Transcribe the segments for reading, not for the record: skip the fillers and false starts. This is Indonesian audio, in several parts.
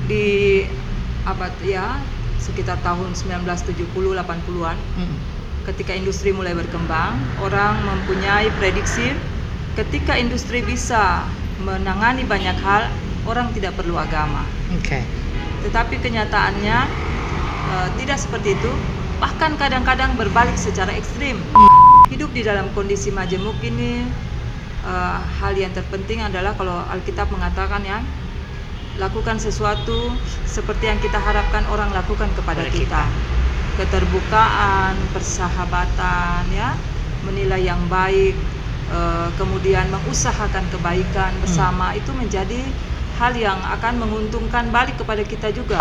di abad sekitar tahun 1970-80-an, ketika industri mulai berkembang, orang mempunyai prediksi ketika industri bisa menangani banyak hal, orang tidak perlu agama. Tetapi kenyataannya tidak seperti itu, bahkan kadang-kadang berbalik secara ekstrim. Hidup di dalam kondisi majemuk ini, hal yang terpenting adalah kalau Alkitab mengatakan lakukan sesuatu seperti yang kita harapkan orang lakukan kepada kita. Keterbukaan, persahabatan, menilai yang baik, kemudian mengusahakan kebaikan bersama, itu menjadi hal yang akan menguntungkan balik kepada kita juga.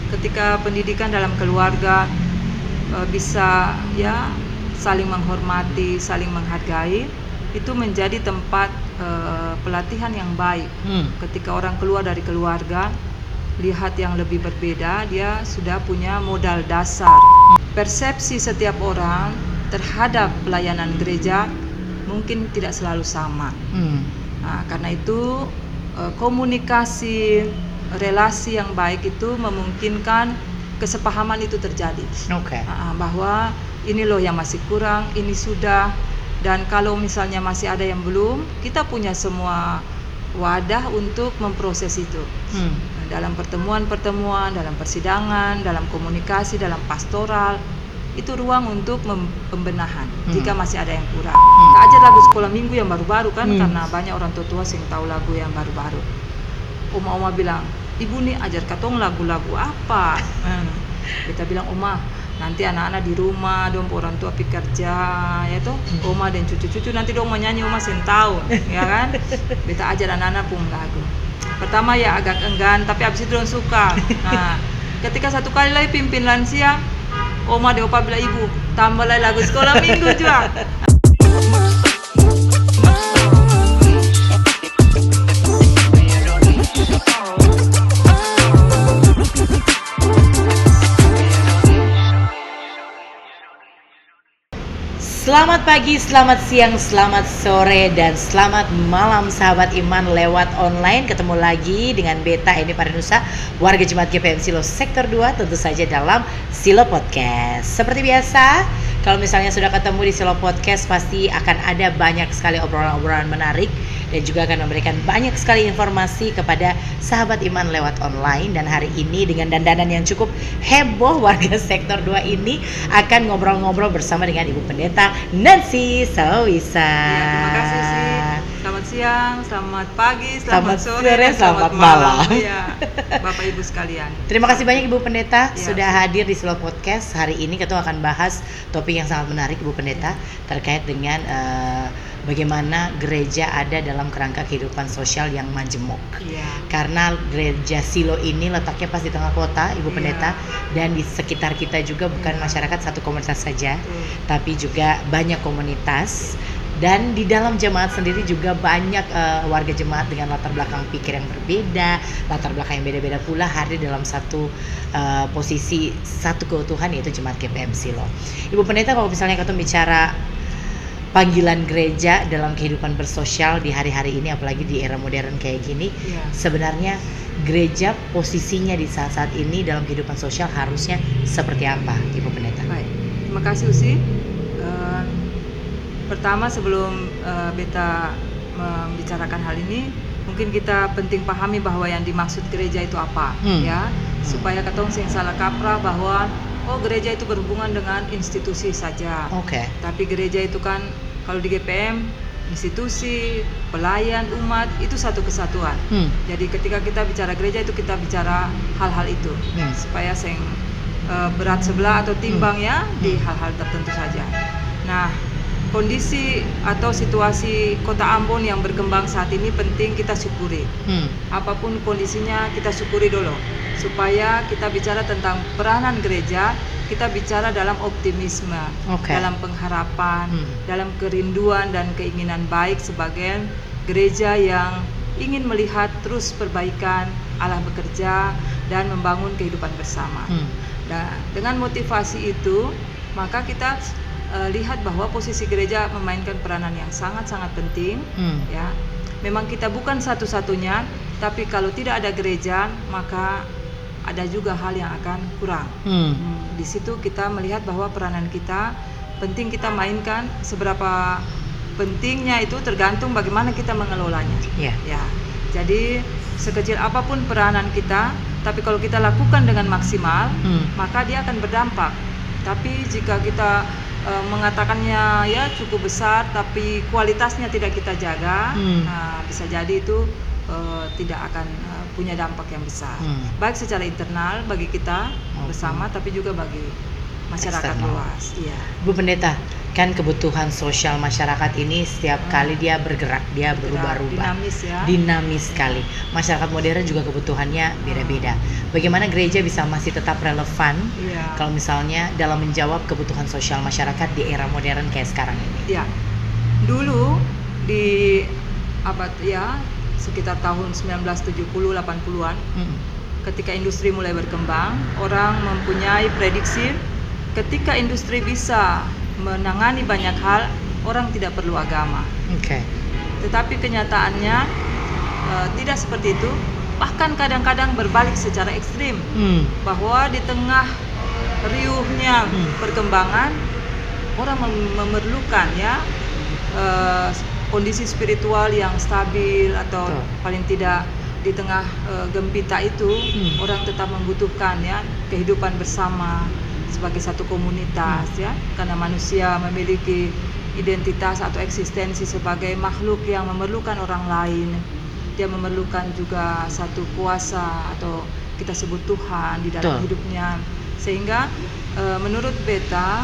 Ketika pendidikan dalam keluarga bisa saling menghormati, saling menghargai, itu menjadi tempat pelatihan yang baik. Ketika orang keluar dari keluarga, lihat yang lebih berbeda, dia sudah punya modal dasar. Persepsi setiap orang terhadap pelayanan gereja mungkin tidak selalu sama. Karena itu komunikasi, relasi yang baik itu memungkinkan kesepahaman itu terjadi. Bahwa ini loh yang masih kurang, ini sudah. Dan kalau misalnya masih ada yang belum, kita punya semua wadah untuk memproses itu. Dalam pertemuan-pertemuan, dalam persidangan, dalam komunikasi, dalam pastoral, itu ruang untuk pembenahan jika masih ada yang kurang. Kita ajar lagu sekolah minggu yang baru-baru kan, karena banyak orang tua yang tahu lagu yang baru-baru. Oma bilang, ibu nih ajar katong lagu-lagu apa? Kita bilang, Oma, nanti anak-anak di rumah dong orang tua pergi kerja Oma dan cucu-cucu nanti dong mau nyanyi Oma sentau ya kan. Kita ajar anak-anak pun lagu. Pertama agak enggan, tapi abis itu dong suka. Nah, ketika satu kali lagi pimpin lansia, Oma dan Opa bilang, ibu tambah lagi lagu sekolah minggu juga. Selamat pagi, selamat siang, selamat sore, dan selamat malam sahabat iman lewat online. Ketemu lagi dengan Beta Eni Parinusa, warga Jemaat GPM Silo Sektor 2, tentu saja dalam Silo Podcast. Seperti biasa, kalau misalnya sudah ketemu di Silo Podcast, pasti akan ada banyak sekali obrolan-obrolan menarik dan juga akan memberikan banyak sekali informasi kepada sahabat iman lewat online. Dan hari ini dengan dandanan yang cukup heboh, warga Sektor 2 ini akan ngobrol-ngobrol bersama dengan Ibu Pendeta Nancy Sawisa. Terima kasih sih. Selamat siang, selamat pagi, selamat sore, dan selamat malam. Bapak Ibu sekalian. Terima kasih banyak Ibu Pendeta sudah hadir di Silo Podcast. Hari ini kita akan bahas topik yang sangat menarik, Ibu Pendeta, terkait dengan bagaimana gereja ada dalam kerangka kehidupan sosial yang majemuk. Karena gereja Silo ini letaknya pas di tengah kota, Ibu Pendeta, dan di sekitar kita juga bukan masyarakat satu komunitas saja, tapi juga banyak komunitas. Dan di dalam jemaat sendiri juga banyak warga jemaat dengan latar belakang pikir yang berbeda, latar belakang yang beda-beda pula hadir dalam satu posisi, satu keutuhan, yaitu Jemaat GPM Silo. Ibu Pendeta, kalau misalnya kita bicara panggilan gereja dalam kehidupan bersosial di hari-hari ini, apalagi di era modern kayak gini, sebenarnya gereja posisinya di saat-saat ini dalam kehidupan sosial harusnya seperti apa, Ibu Pendeta? Baik, terima kasih Usi. Pertama, sebelum Beta membicarakan hal ini, mungkin kita penting pahami bahwa yang dimaksud gereja itu apa, supaya katong sing salah kaprah bahwa gereja itu berhubungan dengan institusi saja. Tapi gereja itu kan kalau di GPM institusi, pelayan umat itu satu kesatuan. Jadi ketika kita bicara gereja itu kita bicara hal-hal itu, supaya sing berat sebelah atau timbang di hal-hal tertentu saja. Nah, kondisi atau situasi Kota Ambon yang berkembang saat ini penting kita syukuri. Apapun kondisinya kita syukuri dulu, supaya kita bicara tentang peranan gereja, kita bicara dalam optimisme, dalam pengharapan, dalam kerinduan dan keinginan baik sebagai gereja yang ingin melihat terus perbaikan, Allah bekerja dan membangun kehidupan bersama. Dan dengan motivasi itu, maka kita lihat bahwa posisi gereja memainkan peranan yang sangat-sangat penting. Memang kita bukan satu-satunya, Tapi kalau tidak ada gereja, maka ada juga hal yang akan kurang. Di situ kita melihat bahwa peranan kita penting kita mainkan. Seberapa pentingnya itu tergantung bagaimana kita mengelolanya. Ya. Ya. Jadi sekecil apapun peranan kita, tapi kalau kita lakukan dengan maksimal, maka dia akan berdampak. Tapi jika kita mengatakannya ya cukup besar, tapi kualitasnya tidak kita jaga, nah, bisa jadi itu tidak akan punya dampak yang besar, baik secara internal bagi kita bersama, tapi juga bagi masyarakat Eksternal. luas. Iya. Bu Pendeta, kan kebutuhan sosial masyarakat ini setiap kali dia bergerak, dia berubah-ubah, Dinamis ya. dinamis sekali. Masyarakat modern juga kebutuhannya beda-beda. Bagaimana gereja bisa masih tetap relevan Iya. kalau misalnya dalam menjawab kebutuhan sosial masyarakat di era modern kayak sekarang ini? Ya, dulu di abad ya sekitar tahun 1970-80-an, ketika industri mulai berkembang, orang mempunyai prediksi ketika industri bisa menangani banyak hal, orang tidak perlu agama. Oke. Tetapi kenyataannya tidak seperti itu. Bahkan kadang-kadang berbalik secara ekstrim, bahwa di tengah riuhnya perkembangan, orang memerlukan ya kondisi spiritual yang stabil, atau paling tidak di tengah gempita itu orang tetap membutuhkan ya kehidupan bersama sebagai satu komunitas ya, karena manusia memiliki identitas atau eksistensi sebagai makhluk yang memerlukan orang lain. Dia memerlukan juga satu kuasa atau kita sebut Tuhan di dalam hidupnya, sehingga menurut beta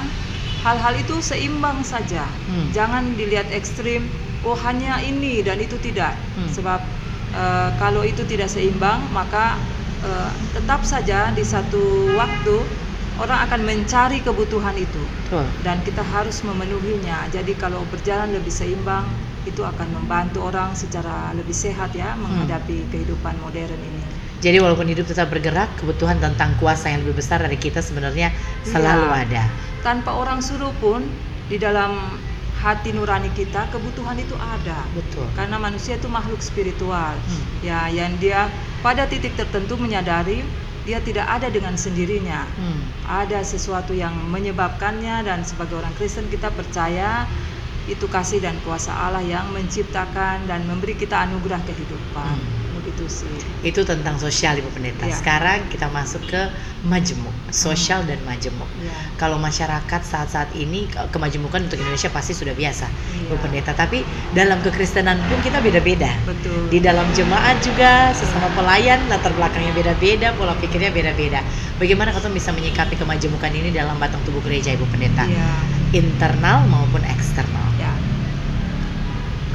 hal-hal itu seimbang saja. Jangan dilihat ekstrim, oh hanya ini dan itu tidak. Sebab kalau itu tidak seimbang, maka tetap saja di satu waktu orang akan mencari kebutuhan itu. Dan kita harus memenuhinya. Jadi kalau berjalan lebih seimbang, itu akan membantu orang secara lebih sehat ya menghadapi kehidupan modern ini. Jadi walaupun hidup tetap bergerak, kebutuhan tentang kuasa yang lebih besar dari kita sebenarnya selalu ada. Tanpa orang suruh pun, di dalam hati nurani kita kebutuhan itu ada. Betul. Karena manusia itu makhluk spiritual, ya, yang dia pada titik tertentu menyadari dia tidak ada dengan sendirinya. Ada sesuatu yang menyebabkannya, dan sebagai orang Kristen kita percaya itu kasih dan kuasa Allah yang menciptakan dan memberi kita anugerah kehidupan. Begitu sih. Itu tentang sosial, Ibu Pendeta. Ya. Sekarang kita masuk ke majemuk, sosial dan majemuk. Ya. Kalau masyarakat saat-saat ini kemajemukan untuk Indonesia pasti sudah biasa, Ya. Ibu Pendeta. Tapi dalam kekristenan pun kita beda-beda. Betul. Di dalam jemaat juga sesama pelayan latar belakangnya beda-beda, pola pikirnya beda-beda. Bagaimana kita bisa menyikapi kemajemukan ini dalam batang tubuh gereja, Ibu Pendeta? Ya. Internal maupun eksternal. Ya.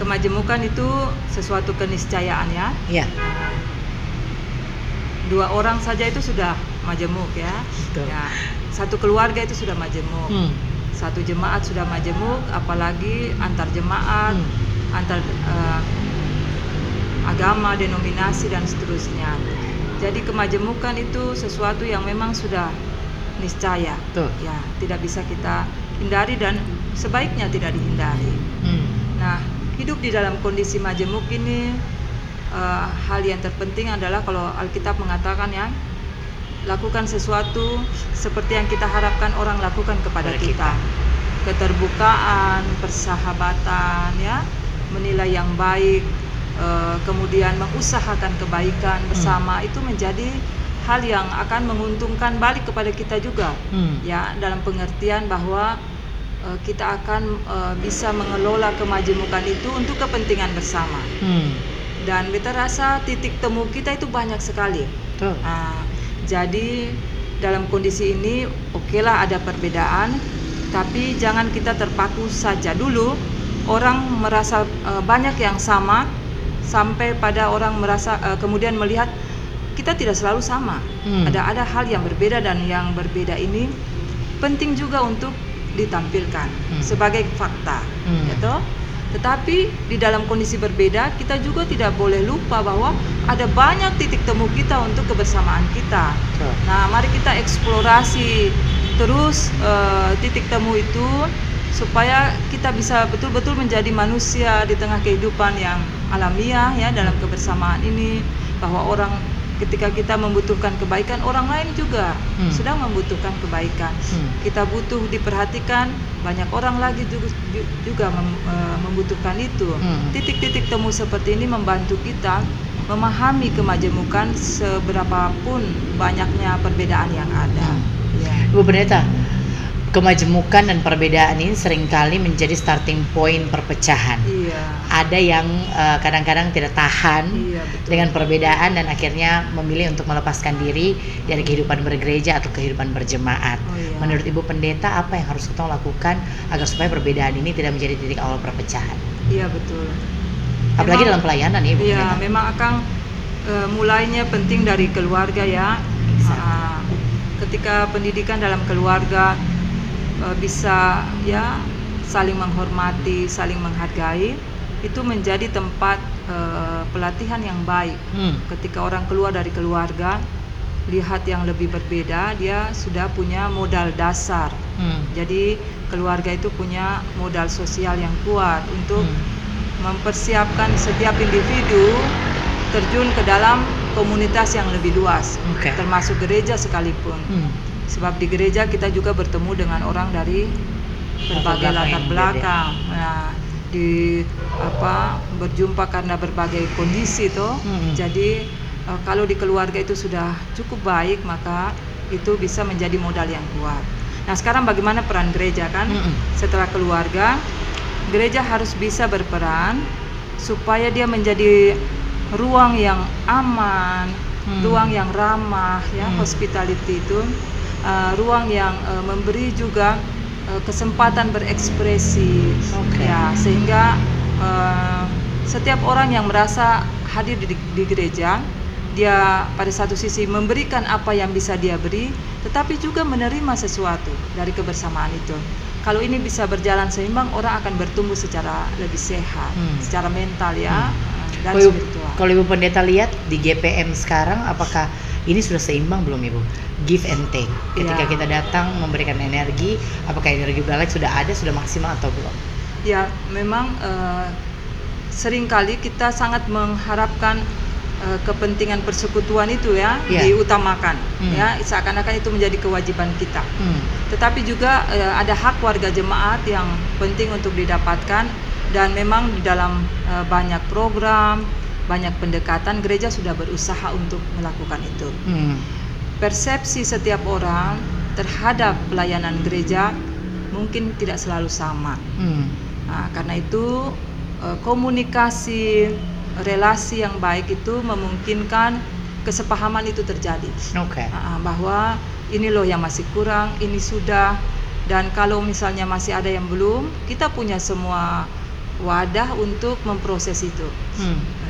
Kemajemukan itu sesuatu keniscayaan ya. Ya. Dua orang saja itu sudah majemuk ya. Betul. Ya. Satu keluarga itu sudah majemuk. Satu jemaat sudah majemuk, apalagi antar jemaat, antar agama, denominasi dan seterusnya. Jadi kemajemukan itu sesuatu yang memang sudah niscaya. Betul. Ya, tidak bisa kita hindari dan sebaiknya tidak dihindari. Nah, hidup di dalam kondisi majemuk ini, hal yang terpenting adalah kalau Alkitab mengatakan ya, lakukan sesuatu seperti yang kita harapkan orang lakukan kepada kita. Keterbukaan, persahabatan ya, menilai yang baik, kemudian mengusahakan kebaikan bersama, itu menjadi hal yang akan menguntungkan balik kepada kita juga. Ya, dalam pengertian bahwa kita akan bisa mengelola kemajemukan itu untuk kepentingan bersama. Dan beta rasa titik temu kita itu banyak sekali. Jadi dalam kondisi ini okelah ada perbedaan, tapi jangan kita terpaku saja. Dulu orang merasa banyak yang sama, sampai pada orang merasa kemudian melihat kita tidak selalu sama. Ada hal yang berbeda, dan yang berbeda ini penting juga untuk ditampilkan sebagai fakta, gitu. Tetapi di dalam kondisi berbeda, kita juga tidak boleh lupa bahwa ada banyak titik temu kita untuk kebersamaan kita. Nah, mari kita eksplorasi terus titik temu itu, supaya kita bisa betul-betul menjadi manusia di tengah kehidupan yang alamiah ya, dalam kebersamaan ini. bahwa orang ketika kita membutuhkan kebaikan, orang lain juga sedang membutuhkan kebaikan. Kita butuh diperhatikan, banyak orang lagi juga membutuhkan itu. Titik-titik temu seperti ini membantu kita memahami kemajemukan seberapapun banyaknya perbedaan yang ada. Ya. Ibu Pendeta, kemajemukan dan perbedaan ini seringkali menjadi starting point perpecahan. Iya. Ada yang kadang-kadang tidak tahan Betul. dengan perbedaan dan akhirnya memilih untuk melepaskan diri dari kehidupan bergereja atau kehidupan berjemaat. Iya. Menurut Ibu Pendeta, apa yang harus kita lakukan agar supaya perbedaan ini tidak menjadi titik awal perpecahan? Iya, betul. Apalagi dalam pelayanan ya, Ibu Iya, Pendeta. memang akan mulainya penting dari keluarga ya. Ketika pendidikan dalam keluarga bisa ya saling menghormati, saling menghargai, itu menjadi tempat pelatihan yang baik. Ketika orang keluar dari keluarga, lihat yang lebih berbeda, dia sudah punya modal dasar. Jadi keluarga itu punya modal sosial yang kuat untuk mempersiapkan setiap individu terjun ke dalam komunitas yang lebih luas, termasuk gereja sekalipun. Sebab di gereja kita juga bertemu dengan orang dari berbagai latar belakang. Nah, berjumpa karena berbagai kondisi toh. Jadi kalau di keluarga itu sudah cukup baik, maka itu bisa menjadi modal yang kuat. Nah, sekarang bagaimana peran gereja kan? Setelah keluarga, gereja harus bisa berperan supaya dia menjadi ruang yang aman, ruang yang ramah ya, hospitality itu. Ruang yang memberi juga kesempatan berekspresi, ya, sehingga setiap orang yang merasa hadir di gereja, dia pada satu sisi memberikan apa yang bisa dia beri, tetapi juga menerima sesuatu dari kebersamaan itu. Kalau ini bisa berjalan seimbang, orang akan bertumbuh secara lebih sehat, secara mental ya, dan spiritual. Kalau Ibu Pendeta lihat di GPM sekarang, apakah ini sudah seimbang belum Ibu? Give and take. Ketika kita datang memberikan energi, apakah energi balik sudah ada, sudah maksimal atau belum? Ya, memang seringkali kita sangat mengharapkan kepentingan persekutuan itu ya diutamakan, ya, seakan-akan itu menjadi kewajiban kita. Tetapi juga ada hak warga jemaat yang penting untuk didapatkan, dan memang di dalam banyak program, banyak pendekatan, gereja sudah berusaha untuk melakukan itu. Persepsi setiap orang terhadap pelayanan gereja mungkin tidak selalu sama. Nah, karena itu komunikasi, relasi yang baik itu memungkinkan kesepahaman itu terjadi. Bahwa ini loh yang masih kurang, ini sudah, dan kalau misalnya masih ada yang belum, kita punya semua wadah untuk memproses itu.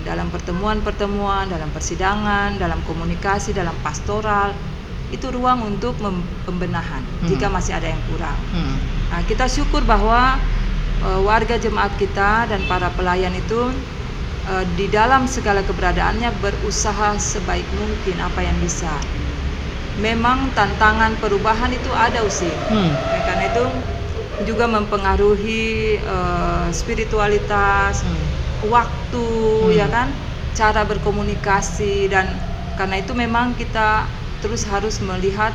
Dalam pertemuan-pertemuan, dalam persidangan, dalam komunikasi, dalam pastoral, itu ruang untuk pembenahan jika masih ada yang kurang. Nah, kita syukur bahwa warga jemaat kita dan para pelayan itu di dalam segala keberadaannya berusaha sebaik mungkin apa yang bisa. Memang tantangan perubahan itu ada karena itu juga mempengaruhi spiritualitas, waktu, ya kan, cara berkomunikasi, dan karena itu memang kita terus harus melihat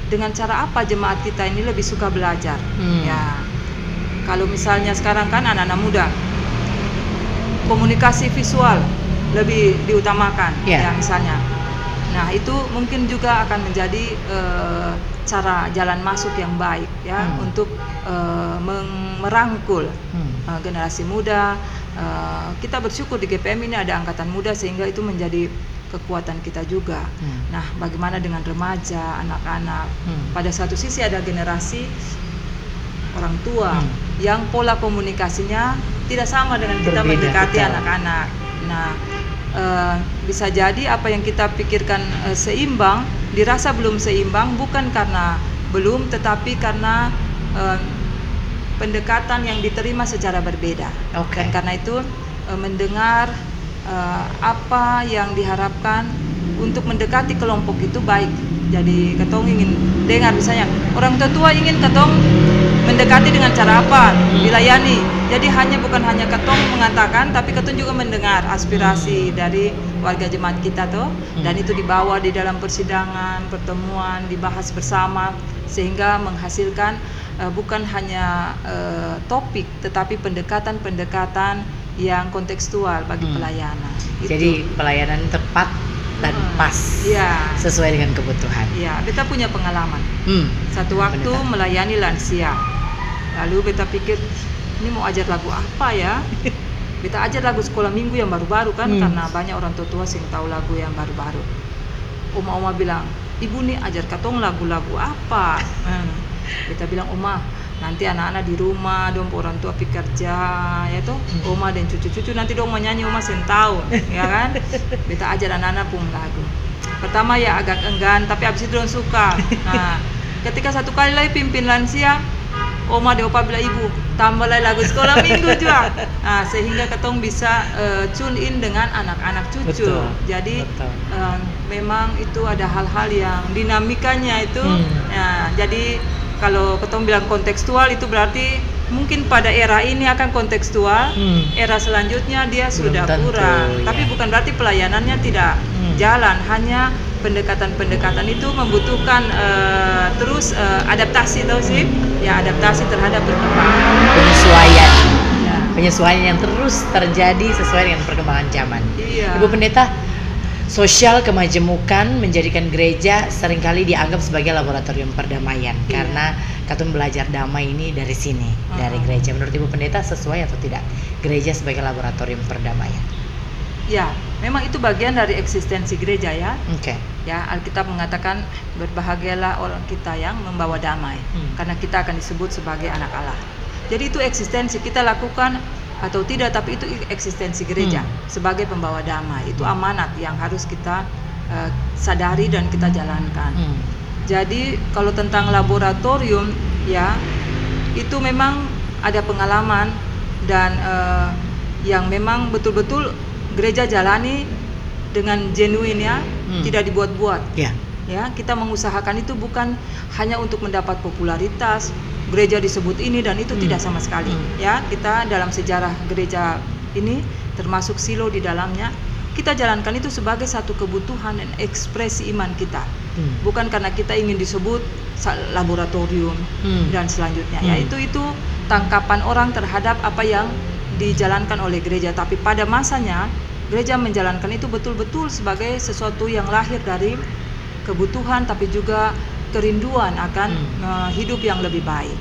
dengan cara apa jemaat kita ini lebih suka belajar. Ya, kalau misalnya sekarang kan anak-anak muda komunikasi visual lebih diutamakan, ya misalnya. Nah, itu mungkin juga akan menjadi cara jalan masuk yang baik ya untuk merangkul generasi muda. Kita bersyukur di GPM ini ada angkatan muda sehingga itu menjadi kekuatan kita juga. Nah, bagaimana dengan remaja, anak-anak? Pada satu sisi ada generasi orang tua yang pola komunikasinya tidak sama dengan kita mendekati anak-anak. Nah, bisa jadi apa yang kita pikirkan seimbang dirasa belum seimbang, bukan karena belum, tetapi karena pendekatan yang diterima secara berbeda. Dan karena itu mendengar apa yang diharapkan untuk mendekati kelompok itu baik. Jadi ketong ingin dengar, misalnya orang tua ingin ketong mendekati dengan cara apa, dilayani. Jadi bukan hanya ketong mengatakan, tapi ketong juga mendengar aspirasi dari warga jemaat kita tuh, dan itu dibawa di dalam persidangan, pertemuan, dibahas bersama sehingga menghasilkan bukan hanya topik, tetapi pendekatan-pendekatan yang kontekstual bagi pelayanan. Jadi pelayanan tepat dan pas, sesuai dengan kebutuhan. Ya, beta punya pengalaman. Satu waktu melayani lansia, lalu beta pikir ini mau ajar lagu apa ya? Beta ajar lagu sekolah minggu yang baru-baru kan, karena banyak orang tua sing tahu lagu yang baru-baru. Oma bilang, ibu nih ajar katong lagu-lagu apa? Beta bilang, Oma, nanti anak-anak di rumah dong orang tua pi kerja ya toh, Oma dan cucu-cucu nanti dong mau nyanyi Oma sentau ya kan. Beta ajar anak-anak pun lagu. Pertama ya agak enggan, tapi abis itu dong suka. Nah, ketika satu kali lagi pimpin lansia, Oma de opa bilang, ibu tambah lagi lagu sekolah minggu juga. Nah, sehingga ketong bisa tune in dengan anak-anak cucu. Betul, jadi memang itu ada hal-hal yang dinamikanya itu. Ya, jadi kalau ketong bilang kontekstual itu berarti mungkin pada era ini akan kontekstual, era selanjutnya dia sudah kurang. Ya. Tapi bukan berarti pelayanannya tidak jalan, hanya pendekatan-pendekatan itu membutuhkan terus adaptasi tau sih, ya adaptasi terhadap perkembangan. Penyesuaian yang terus terjadi sesuai dengan perkembangan zaman. Iya. Ibu Pendeta, sosial kemajemukan menjadikan gereja seringkali dianggap sebagai laboratorium perdamaian, karena katun belajar damai ini dari sini, dari gereja. Menurut Ibu Pendeta sesuai atau tidak gereja sebagai laboratorium perdamaian? Ya, memang itu bagian dari eksistensi gereja ya. Oke. Ya, Alkitab mengatakan berbahagialah orang kita yang membawa damai, karena kita akan disebut sebagai anak Allah. Jadi itu eksistensi kita lakukan atau tidak, tapi itu eksistensi gereja sebagai pembawa damai. Itu amanat yang harus kita sadari dan kita jalankan. Jadi kalau tentang laboratorium ya, itu memang ada pengalaman dan yang memang betul-betul gereja jalani dengan genuine ya, tidak dibuat-buat. Ya, kita mengusahakan itu bukan hanya untuk mendapat popularitas. Gereja disebut ini dan itu tidak sama sekali. Ya, kita dalam sejarah gereja ini termasuk silo di dalamnya, kita jalankan itu sebagai satu kebutuhan dan ekspresi iman kita. Bukan karena kita ingin disebut laboratorium dan selanjutnya. Ya, itu tangkapan orang terhadap apa yang dijalankan oleh gereja, tapi pada masanya gereja menjalankan itu betul-betul sebagai sesuatu yang lahir dari kebutuhan tapi juga kerinduan akan hidup yang lebih baik.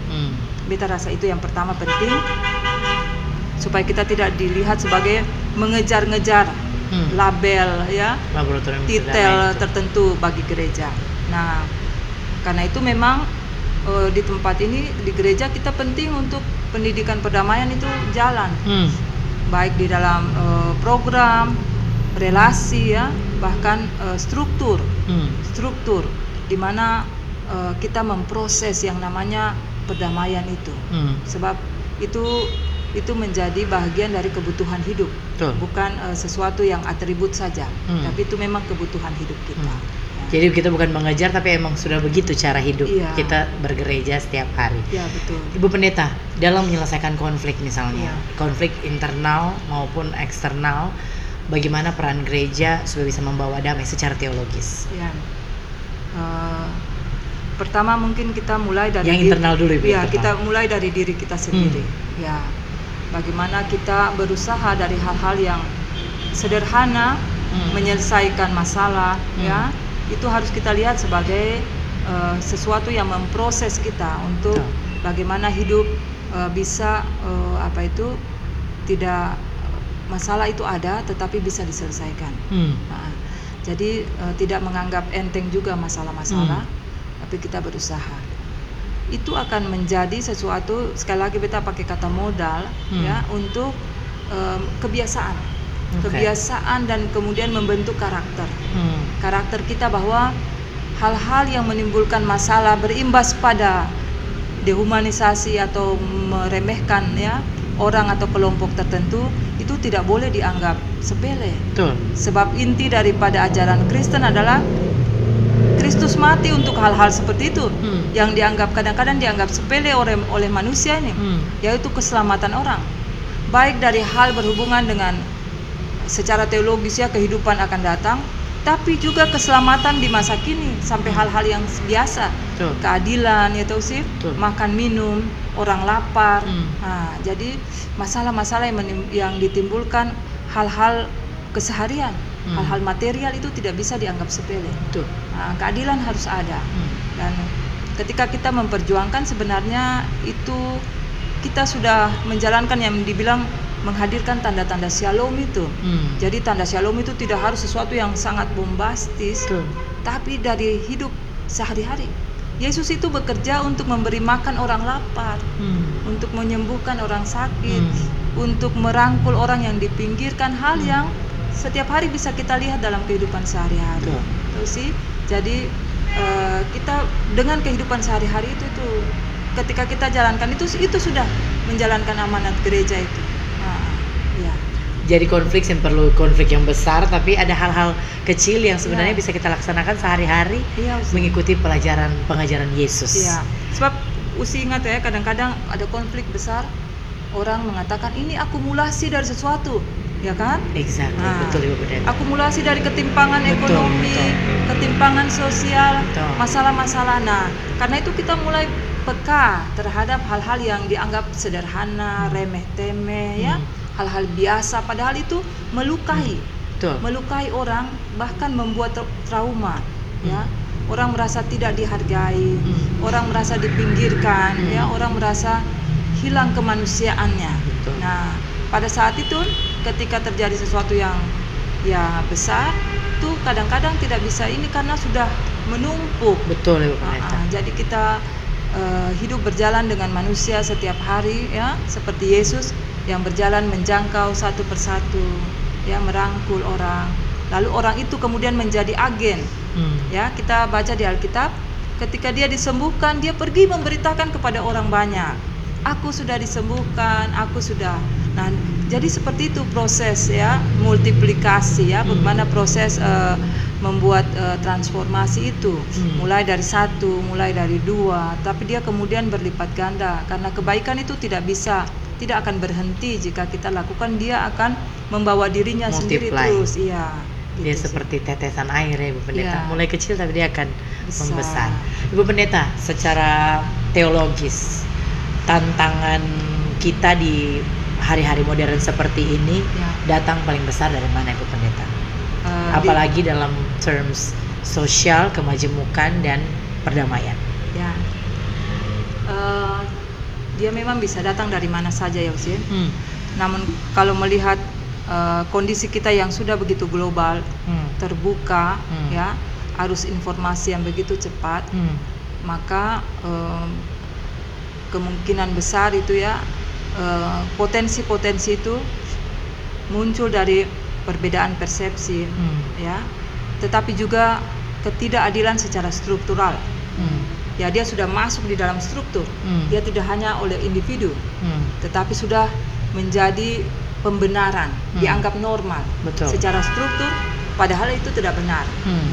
Beta rasa itu yang pertama penting, supaya kita tidak dilihat sebagai mengejar-ngejar label ya, laboratorium titel tertentu bagi gereja. Nah, karena itu memang di tempat ini di gereja kita penting untuk pendidikan perdamaian itu jalan, baik di dalam program, relasi ya, bahkan struktur di mana kita memproses yang namanya perdamaian itu. Sebab itu menjadi bagian dari kebutuhan hidup. Bukan sesuatu yang atribut saja, tapi itu memang kebutuhan hidup kita. Jadi kita bukan mengejar, tapi emang sudah begitu cara hidup kita bergereja setiap hari. Iya, betul. Ibu Pendeta, dalam menyelesaikan konflik misalnya, konflik internal maupun eksternal, bagaimana peran gereja supaya bisa membawa damai secara teologis? Ya. Pertama mungkin kita mulai dari yang internal dulu, Ibu. Ya, kita mulai dari diri kita sendiri. Ya, bagaimana kita berusaha dari hal-hal yang sederhana menyelesaikan masalah, ya. Itu harus kita lihat sebagai sesuatu yang memproses kita untuk bagaimana hidup bisa tidak masalah itu ada tetapi bisa diselesaikan. Nah, jadi tidak menganggap enteng juga masalah-masalah, tapi kita berusaha. Itu akan menjadi sesuatu, sekali lagi kita pakai kata modal ya, untuk kebiasaan. Kebiasaan dan kemudian membentuk karakter. Karakter kita bahwa hal-hal yang menimbulkan masalah berimbas pada dehumanisasi atau meremehkan ya orang atau kelompok tertentu itu tidak boleh dianggap sepele. Betul. Sebab inti daripada ajaran Kristen adalah Kristus mati untuk hal-hal seperti itu yang dianggap kadang-kadang dianggap sepele oleh manusia ini, yaitu keselamatan orang. Baik dari hal berhubungan dengan secara teologis ya kehidupan akan datang, tapi juga keselamatan di masa kini sampai hal-hal yang biasa. Betul. Keadilan ya tahu sih, Betul. makan minum, orang lapar. Nah, jadi masalah-masalah yang ditimbulkan hal-hal keseharian, hal-hal material itu tidak bisa dianggap sepele. Betul. Nah, keadilan harus ada. Dan ketika kita memperjuangkan sebenarnya itu kita sudah menjalankan yang dibilang menghadirkan tanda-tanda shalom itu. Jadi tanda shalom itu tidak harus sesuatu yang sangat bombastis, tapi dari hidup sehari-hari. Yesus itu bekerja untuk memberi makan orang lapar, untuk menyembuhkan orang sakit, untuk merangkul orang yang dipinggirkan, hal yang setiap hari bisa kita lihat dalam kehidupan sehari-hari. Tahu sih? Jadi kita dengan kehidupan sehari-hari itu tuh ketika kita jalankan itu sudah menjalankan amanat gereja itu. Ya. Jadi konflik yang perlu konflik yang besar, tapi ada hal-hal kecil yang sebenarnya bisa kita laksanakan sehari-hari mengikuti pengajaran Yesus. Iya. Sebab ingat ya, kadang-kadang ada konflik besar, orang mengatakan ini akumulasi dari sesuatu, ya kan? Exactly. Betul Ibu Pendeta. Akumulasi dari ketimpangan ekonomi, ketimpangan sosial, masalah-masalah. Nah, karena itu kita mulai peka terhadap hal-hal yang dianggap sederhana, remeh-temeh, ya, hal-hal biasa, padahal itu melukai, melukai orang, bahkan membuat trauma, ya. Orang merasa tidak dihargai, orang merasa dipinggirkan, ya, orang merasa hilang kemanusiaannya. Nah, pada saat itu, ketika terjadi sesuatu yang ya besar, tuh kadang-kadang tidak bisa ini karena sudah menumpuk. Betul Ibu Pendeta. Jadi kita hidup berjalan dengan manusia setiap hari, ya, seperti Yesus yang berjalan menjangkau satu persatu, ya, merangkul orang. Lalu orang itu kemudian menjadi agen. Ya, kita baca di Alkitab, ketika dia disembuhkan, dia pergi memberitakan kepada orang banyak. Aku sudah disembuhkan, aku sudah. Nah, jadi seperti itu proses, ya, multiplikasi, ya, bagaimana proses membuat transformasi itu, mulai dari satu, mulai dari dua, tapi dia kemudian berlipat ganda, karena kebaikan itu tidak akan berhenti jika kita lakukan, dia akan membawa dirinya sendiri terus, iya. Gitu Dia sih. seperti tetesan air ya Ibu Pendeta, Ya. mulai kecil tapi dia akan membesar. Besar. Ibu Pendeta, secara teologis, tantangan kita di hari-hari modern seperti ini datang paling besar dari mana Ibu Pendeta? Apalagi dalam terms sosial, kemajemukan dan perdamaian. Ya, dia memang bisa datang dari mana saja ya Usin. Namun kalau melihat kondisi kita yang sudah begitu global, terbuka, ya, arus informasi yang begitu cepat, maka kemungkinan besar itu ya potensi-potensi itu muncul dari perbedaan persepsi, ya, tetapi juga ketidakadilan secara struktural. Ya, dia sudah masuk di dalam struktur. Dia tidak hanya oleh individu, tetapi sudah menjadi pembenaran, dianggap normal. Betul. Secara struktur, padahal itu tidak benar.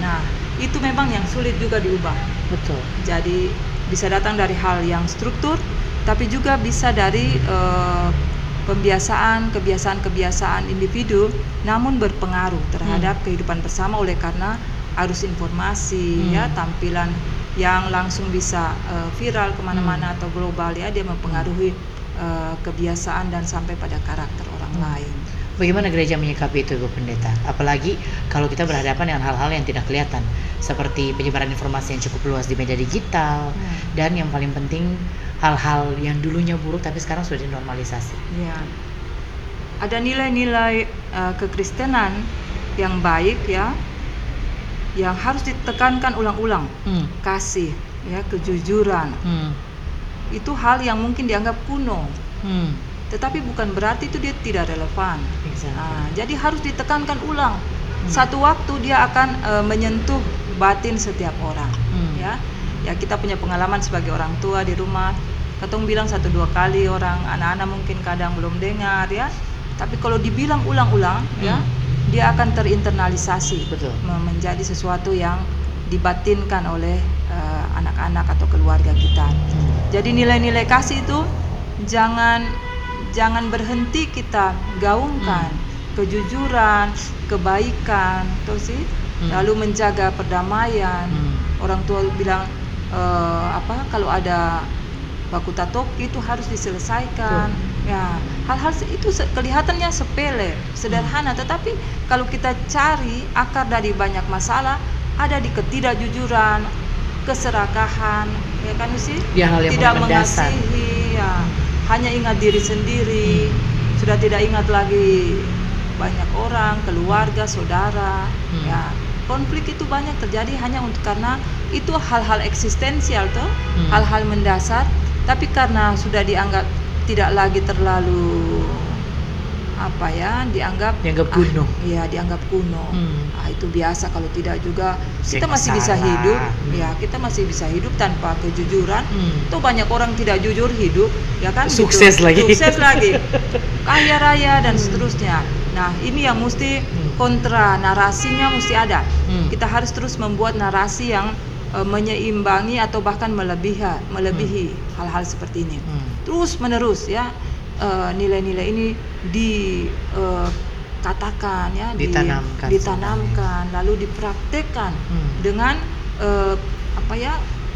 Nah, itu memang yang sulit juga diubah. Betul. Jadi bisa datang dari hal yang struktur, tapi juga bisa dari kebiasaan individu, namun berpengaruh terhadap kehidupan bersama oleh karena arus informasi, ya, tampilan yang langsung bisa viral kemana-mana atau global, ya, dia mempengaruhi kebiasaan dan sampai pada karakter orang lain. Bagaimana gereja menyikapi itu Ibu Pendeta? Apalagi kalau kita berhadapan dengan hal-hal yang tidak kelihatan, seperti penyebaran informasi yang cukup luas di media digital, dan yang paling penting hal-hal yang dulunya buruk tapi sekarang sudah dinormalisasi. Ya, ada nilai-nilai kekristenan yang baik, ya, yang harus ditekankan ulang-ulang. Kasih, ya, kejujuran. Itu hal yang mungkin dianggap kuno, tetapi bukan berarti itu dia tidak relevan. Nah, jadi harus ditekankan ulang. Satu waktu dia akan menyentuh batin setiap orang. Ya, kita punya pengalaman sebagai orang tua di rumah. Katong bilang 1-2 kali, orang anak-anak mungkin kadang belum dengar, ya. Tapi kalau dibilang ulang-ulang, ya, dia akan terinternalisasi, Betul. menjadi sesuatu yang dibatinkan oleh anak-anak atau keluarga kita. Jadi nilai-nilai kasih itu jangan berhenti kita gaungkan. Kejujuran, kebaikan, tuh sih. Lalu menjaga perdamaian. Orang tua bilang kalau ada baku tatok itu harus diselesaikan. Ya, hal-hal itu kelihatannya sepele, sederhana, tetapi kalau kita cari akar dari banyak masalah ada di ketidakjujuran, keserakahan, ya kan sih? Ya, hal yang tidak mendasar. mengasihi, ya, hanya ingat diri sendiri, sudah tidak ingat lagi banyak orang, keluarga, saudara, ya. Konflik itu banyak terjadi hanya karena itu hal-hal eksistensial tuh, hal-hal mendasar, tapi karena sudah dianggap tidak lagi terlalu dianggap kuno. Dianggap kuno. Itu biasa, kalau tidak juga kita Kayak masih bisa masalah. hidup. Ya, kita masih bisa hidup tanpa kejujuran. Tuh banyak orang tidak jujur hidup, ya kan? Sukses gitu. lagi. Sukses lagi. Kaya raya dan seterusnya. Nah, ini yang mesti kontra, narasinya mesti ada. Kita harus terus membuat narasi yang menyeimbangi atau bahkan melebihi hal-hal seperti ini. Terus menerus, ya, nilai-nilai ini dikatakan, ya, ditanamkan, lalu dipraktekkan dengan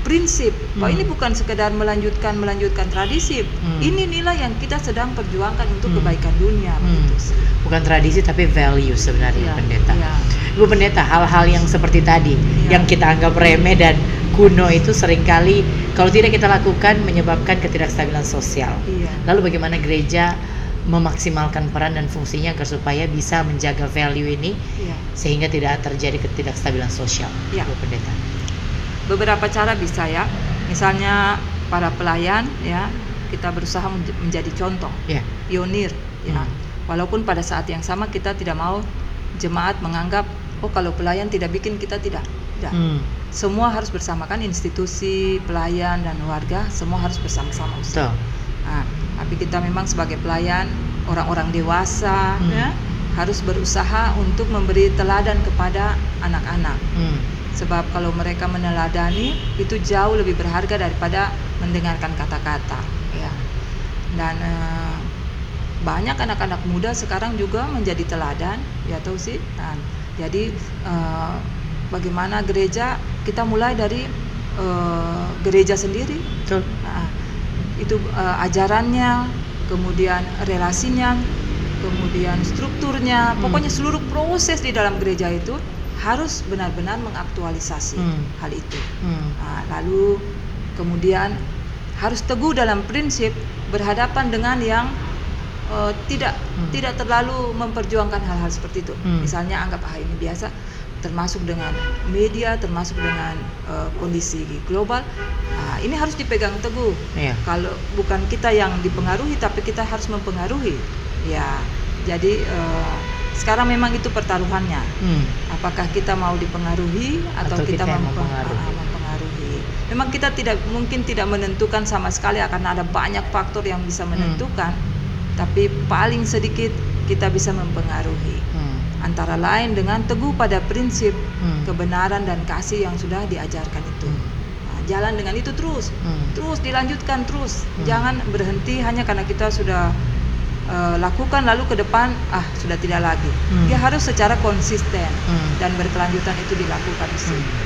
prinsip bahwa ini bukan sekedar melanjutkan tradisi. Ini nilai yang kita sedang perjuangkan untuk kebaikan dunia, begitu sih. Bukan tradisi tapi value sebenarnya, Iya, Pendeta. iya. Ibu Pendeta, hal-hal yang seperti tadi yang kita anggap remeh dan kuno itu seringkali kalau tidak kita lakukan menyebabkan ketidakstabilan sosial. Iya. Lalu bagaimana gereja memaksimalkan peran dan fungsinya agar supaya bisa menjaga value ini sehingga tidak terjadi ketidakstabilan sosial, Iya. Ibu Pendeta? Beberapa cara bisa, ya. Misalnya para pelayan, ya, kita berusaha menjadi contoh, pionir, ya. Walaupun pada saat yang sama kita tidak mau jemaat menganggap kalau pelayan tidak bikin, kita tidak. Semua harus bersama, kan, institusi, pelayan dan warga semua harus bersama-sama. Nah, tapi kita memang sebagai pelayan, orang-orang dewasa, ya, harus berusaha untuk memberi teladan kepada anak-anak. Sebab kalau mereka meneladani itu jauh lebih berharga daripada mendengarkan kata-kata, ya. Dan banyak anak-anak muda sekarang juga menjadi teladan, ya, tahu sih. Nah, jadi bagaimana gereja, kita mulai dari gereja sendiri. Nah, itu ajarannya, kemudian relasinya, kemudian strukturnya, pokoknya seluruh proses di dalam gereja itu harus benar-benar mengaktualisasi hal itu. Nah, lalu kemudian harus teguh dalam prinsip berhadapan dengan yang tidak terlalu memperjuangkan hal-hal seperti itu. Misalnya anggap ini biasa, termasuk dengan media, termasuk dengan kondisi global. Nah, ini harus dipegang teguh. Kalau bukan kita yang dipengaruhi, tapi kita harus mempengaruhi. Ya, jadi sekarang memang itu pertaruhannya. Apakah kita mau dipengaruhi atau kita mempengaruhi. Memang kita mungkin tidak menentukan sama sekali, akan ada banyak faktor yang bisa menentukan. Tapi paling sedikit kita bisa mempengaruhi. Antara lain dengan teguh pada prinsip kebenaran dan kasih yang sudah diajarkan itu. Nah, jalan dengan itu terus dilanjutkan terus. Jangan berhenti hanya karena kita sudah lakukan lalu ke depan sudah tidak lagi. Dia harus secara konsisten dan berkelanjutan itu dilakukan.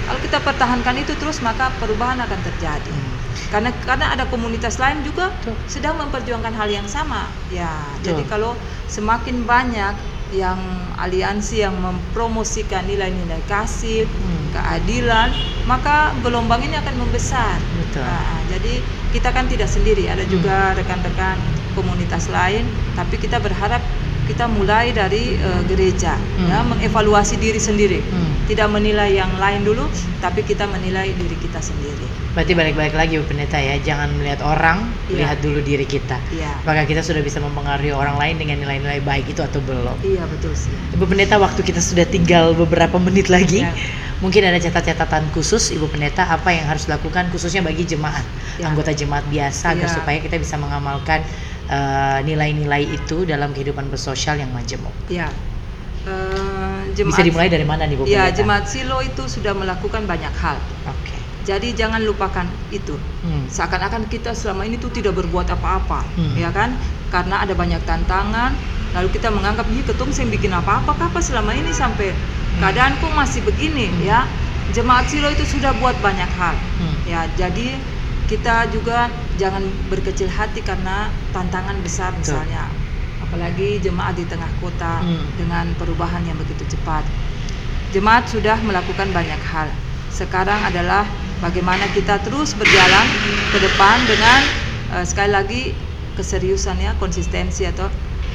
Kalau kita pertahankan itu terus, maka perubahan akan terjadi. Karena ada komunitas lain juga sedang memperjuangkan hal yang sama. Ya, jadi kalau semakin banyak yang aliansi yang mempromosikan nilai-nilai kasih, keadilan, maka gelombang ini akan membesar. Nah, jadi kita kan tidak sendiri, ada juga rekan-rekan komunitas lain, tapi kita berharap kita mulai dari gereja, ya, mengevaluasi diri sendiri, tidak menilai yang lain dulu, tapi kita menilai diri kita sendiri. Berarti balik-balik lagi, Bu Pendeta, ya, jangan melihat orang, lihat dulu diri kita. Apakah kita sudah bisa mempengaruhi orang lain dengan nilai-nilai baik itu atau belum? Iya, betul sih. Ibu Pendeta, waktu kita sudah tinggal beberapa menit lagi, mungkin ada catatan khusus, Ibu Pendeta, apa yang harus dilakukan khususnya bagi jemaat, anggota jemaat biasa, agar supaya kita bisa mengamalkan nilai-nilai itu dalam kehidupan bersosial yang majemuk? Ya. Bisa dimulai dari mana nih Bu Ya, Pendeta? Jemaat Silo itu sudah melakukan banyak hal. Oke. Jadi jangan lupakan itu. Seakan-akan kita selama ini tuh tidak berbuat apa-apa, ya kan? Karena ada banyak tantangan, lalu kita menganggap ketong saya bikin apa-apa selama ini sampai keadaan kok masih begini, ya. Jemaat Silo itu sudah buat banyak hal. Ya, jadi kita juga jangan berkecil hati karena tantangan besar misalnya. Apalagi jemaat di tengah kota dengan perubahan yang begitu cepat. Jemaat sudah melakukan banyak hal. Sekarang adalah bagaimana kita terus berjalan ke depan dengan sekali lagi keseriusannya, konsistensi atau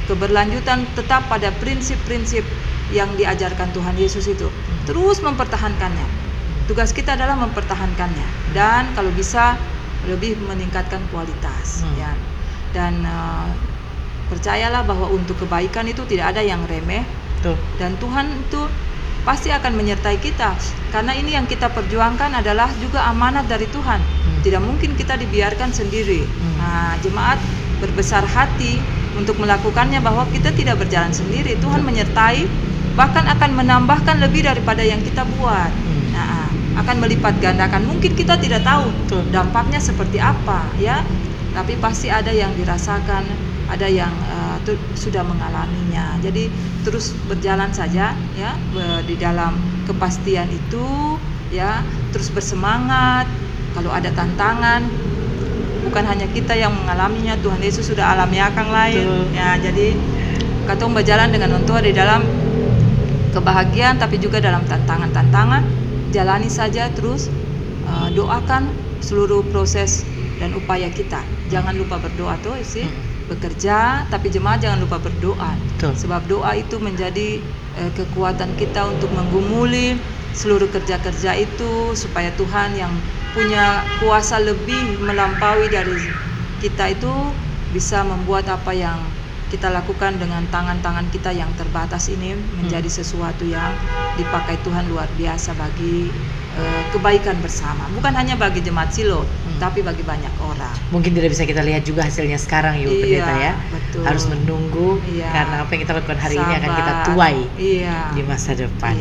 keberlanjutan tetap pada prinsip-prinsip yang diajarkan Tuhan Yesus itu. Terus mempertahankannya. Tugas kita adalah mempertahankannya dan kalau bisa lebih meningkatkan kualitas, ya. Dan percayalah bahwa untuk kebaikan itu tidak ada yang remeh. Dan Tuhan itu pasti akan menyertai kita karena ini yang kita perjuangkan adalah juga amanat dari Tuhan. Tidak mungkin kita dibiarkan sendiri. Nah, jemaat berbesar hati untuk melakukannya bahwa kita tidak berjalan sendiri. Tuhan menyertai, bahkan akan menambahkan lebih daripada yang kita buat. Nah, akan melipat gandakan. Mungkin kita tidak tahu dampaknya seperti apa, ya. Tapi pasti ada yang dirasakan, ada yang sudah mengalaminya. Jadi terus berjalan saja, ya, di dalam kepastian itu, ya, terus bersemangat. Kalau ada tantangan, bukan hanya kita yang mengalaminya, Tuhan Yesus sudah alami akang lain. Ya, jadi katong berjalan dengan Tuhan di dalam kebahagiaan, tapi juga dalam tantangan-tantangan. Jalani saja terus, doakan seluruh proses dan upaya kita. Jangan lupa berdoa tuh sih. Bekerja, tapi jemaat jangan lupa berdoa. Sebab doa itu menjadi kekuatan kita untuk menggumuli seluruh kerja-kerja itu supaya Tuhan yang punya kuasa lebih melampaui dari kita itu bisa membuat apa yang kita lakukan dengan tangan-tangan kita yang terbatas ini menjadi sesuatu yang dipakai Tuhan luar biasa bagi kebaikan bersama. Bukan hanya bagi jemaat Silo, tapi bagi banyak orang. Mungkin tidak bisa kita lihat juga hasilnya sekarang ya, Pendeta ya. Betul. Harus menunggu karena apa yang kita lakukan hari ini akan kita tuai di masa depan.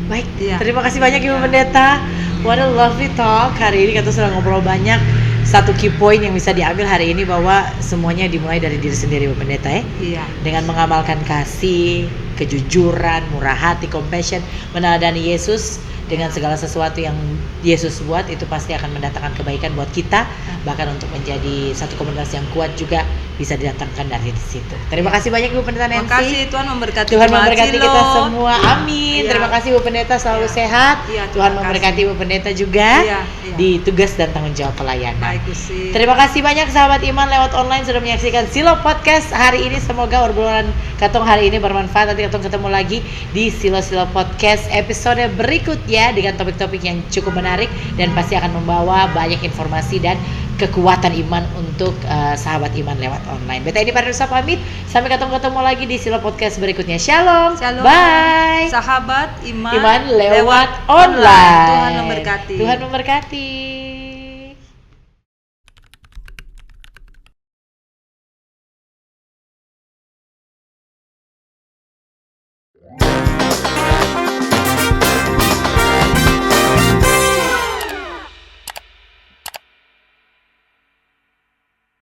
Baik, terima kasih banyak Ibu Pendeta. What a lovely talk. Hari ini kita sudah ngobrol banyak. Satu key point yang bisa diambil hari ini bahwa semuanya dimulai dari diri sendiri Bu Pendeta ya. Dengan mengamalkan kasih, kejujuran, murah hati, compassion, meneladani Yesus dengan segala sesuatu yang Yesus buat, itu pasti akan mendatangkan kebaikan buat kita, bahkan untuk menjadi satu komunitas yang kuat juga bisa didatangkan dari situ. Terima kasih banyak Ibu Pendeta Nancy. Terima kasih, Tuhan memberkati. Tuhan memberkati kita semua. Amin. Terima kasih Ibu Pendeta, selalu sehat. Tuhan memberkati Ibu Pendeta juga di tugas dan tanggung jawab pelayanan. Baik, Gusti. Terima kasih banyak sahabat iman lewat online sudah menyaksikan Silo Podcast hari ini. Semoga obrolan katong hari ini bermanfaat. Nanti katong ketemu lagi di Silo Podcast episode berikutnya dengan topik-topik yang cukup menarik dan pasti akan membawa banyak informasi dan kekuatan iman untuk sahabat iman lewat online. Beta ini Parusa pamit. Sampai ketemu lagi di Silo Podcast berikutnya. Shalom. Bye. Sahabat iman lewat online. Tuhan memberkati. Tuhan memberkati.